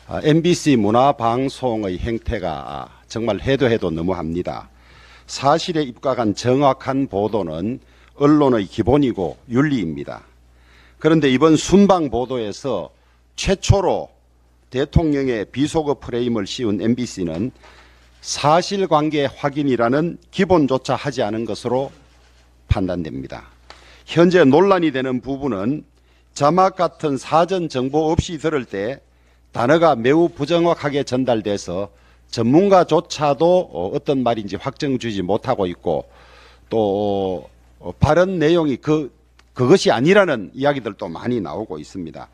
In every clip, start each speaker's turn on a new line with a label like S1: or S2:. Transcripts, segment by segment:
S1: MBC 문화방송의 행태가 정말 해도 해도 너무합니다. 사실에 입각한 정확한 보도는 언론의 기본이고 윤리입니다. 그런데 이번 순방 보도에서 최초로 대통령의 비속어 프레임을 씌운 MBC는 사실관계 확인이라는 기본조차 하지 않은 것으로 판단됩니다. 현재 논란이 되는 부분은 자막 같은 사전 정보 없이 들을 때 단어가 매우 부정확하게 전달돼서 전문가조차도 어떤 말인지 확정 주지 못하고 있고 또 발언 내용이 그것이 아니라는 이야기들도 많이 나오고 있습니다.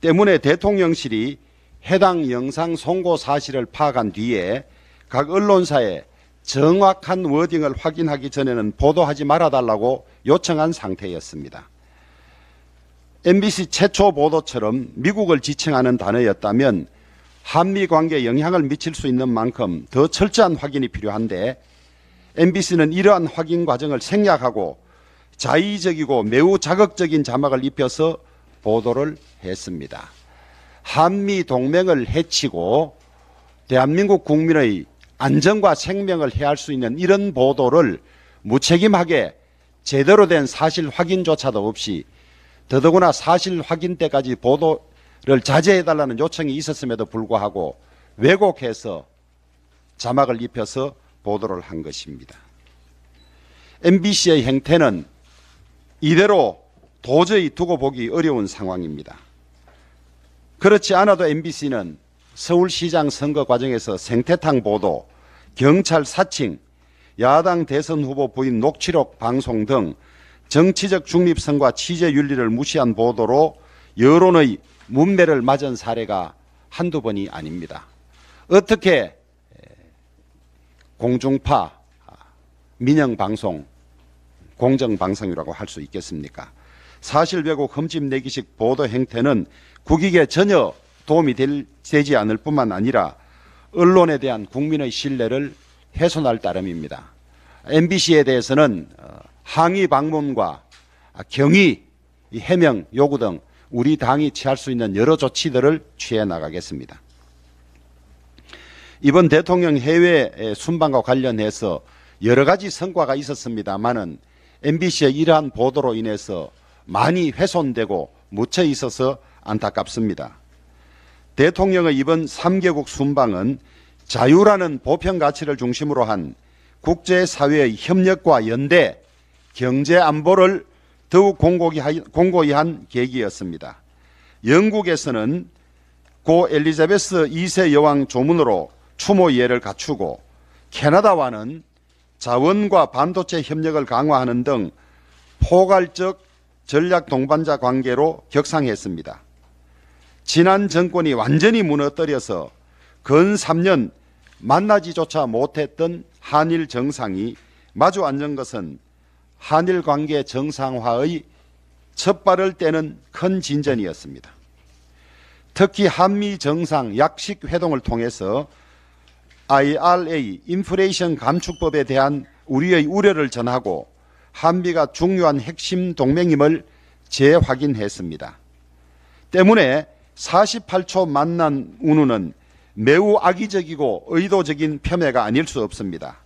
S1: 때문에 대통령실이 해당 영상 송고 사실을 파악한 뒤에 각 언론사에 정확한 워딩을 확인하기 전에는 보도하지 말아달라고 요청한 상태였습니다. MBC 최초 보도처럼 미국을 지칭하는 단어였다면 한미 관계에 영향을 미칠 수 있는 만큼 더 철저한 확인이 필요한데 MBC는 이러한 확인 과정을 생략하고 자의적이고 매우 자극적인 자막을 입혀서 보도를 했습니다. 한미 동맹을 해치고 대한민국 국민의 안전과 생명을 해할 수 있는 이런 보도를 무책임하게 제대로 된 사실 확인조차도 없이 더더구나 사실 확인 때까지 보도를 자제해달라는 요청이 있었음에도 불구하고 왜곡해서 자막을 입혀서 보도를 한 것입니다. MBC의 행태는 이대로 도저히 두고 보기 어려운 상황입니다. 그렇지 않아도 MBC는 서울시장 선거 과정에서 생태탕 보도, 경찰 사칭, 야당 대선 후보 부인 녹취록 방송 등 정치적 중립성과 취재 윤리를 무시한 보도로 여론의 문매를 맞은 사례가 한두 번이 아닙니다. 어떻게 공중파, 민영방송, 공정방송이라고 할 수 있겠습니까? 사실 왜곡 흠집 내기식 보도 행태는 국익에 전혀 도움이 되지 않을 뿐만 아니라 언론에 대한 국민의 신뢰를 훼손할 따름입니다. MBC에 대해서는 항의 방문과 경위, 해명 요구 등 우리 당이 취할 수 있는 여러 조치들을 취해 나가겠습니다. 이번 대통령 해외 순방과 관련해서 여러 가지 성과가 있었습니다마는 MBC의 이러한 보도로 인해서 많이 훼손되고 묻혀 있어서 안타깝습니다. 대통령의 이번 3개국 순방은 자유라는 보편 가치를 중심으로 한 국제사회의 협력과 연대, 경제 안보를 더욱 공고히 한 계기였습니다. 영국에서는 고 엘리자베스 2세 여왕 조문으로 추모 이해를 갖추고 캐나다와는 자원과 반도체 협력을 강화하는 등 포괄적 전략 동반자 관계로 격상했습니다. 지난 정권이 완전히 무너뜨려서 근 3년 만나지조차 못했던 한일 정상이 마주 앉은 것은 한일 관계 정상화의 첫발을 떼는 큰 진전이었습니다. 특히 한미 정상 약식 회동을 통해서 IRA 인플레이션 감축법에 대한 우리의 우려를 전하고 한미가 중요한 핵심 동맹임을 재확인했습니다. 때문에 48초 만난 운우는 매우 악의적이고 의도적인 폄훼가 아닐 수 없습니다.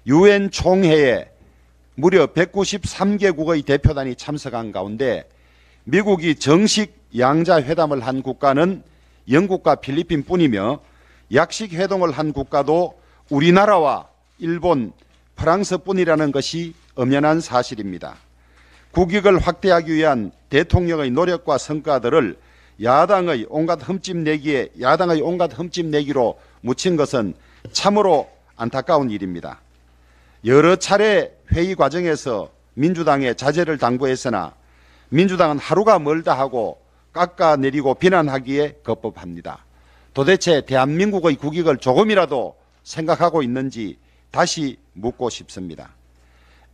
S1: UN 총회에 무려 193개국의 대표단이 참석한 가운데 미국이 정식 양자 회담을 한 국가는 영국과 필리핀뿐이며 약식 회동을 한 국가도 우리나라와 일본, 프랑스뿐이라는 것이 엄연한 사실입니다. 국익을 확대하기 위한 대통령의 노력과 성과들을 야당의 온갖 흠집 내기로 묻힌 것은 참으로 안타까운 일입니다. 여러 차례 회의 과정에서 민주당에 자제를 당부했으나 민주당은 하루가 멀다 하고 깎아내리고 비난하기에 겁법합니다. 도대체 대한민국의 국익을 조금이라도 생각하고 있는지 다시 묻고 싶습니다.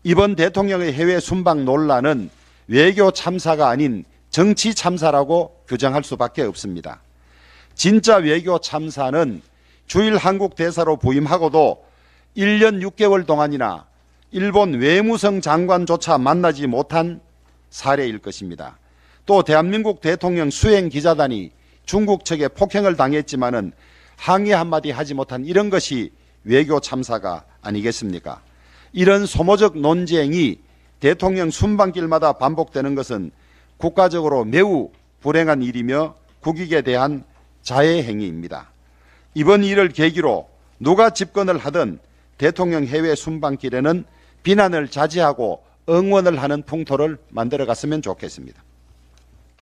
S1: 이번 대통령의 해외 순방 논란은 외교 참사가 아닌 정치 참사라고 규정할 수밖에 없습니다. 진짜 외교 참사는 주일 한국 대사로 부임하고도 1년 6개월 동안이나 일본 외무성 장관조차 만나지 못한 사례일 것입니다. 또 대한민국 대통령 수행 기자단이 중국 측에 폭행을 당했지만은 항의 한마디 하지 못한 이런 것이 외교 참사가 아니겠습니까? 이런 소모적 논쟁이 대통령 순방길마다 반복되는 것은 국가적으로 매우 불행한 일이며 국익에 대한 자해 행위입니다. 이번 일을 계기로 누가 집권을 하든 대통령 해외 순방길에는 비난을 자제하고 응원을 하는 풍토를 만들어 갔으면 좋겠습니다.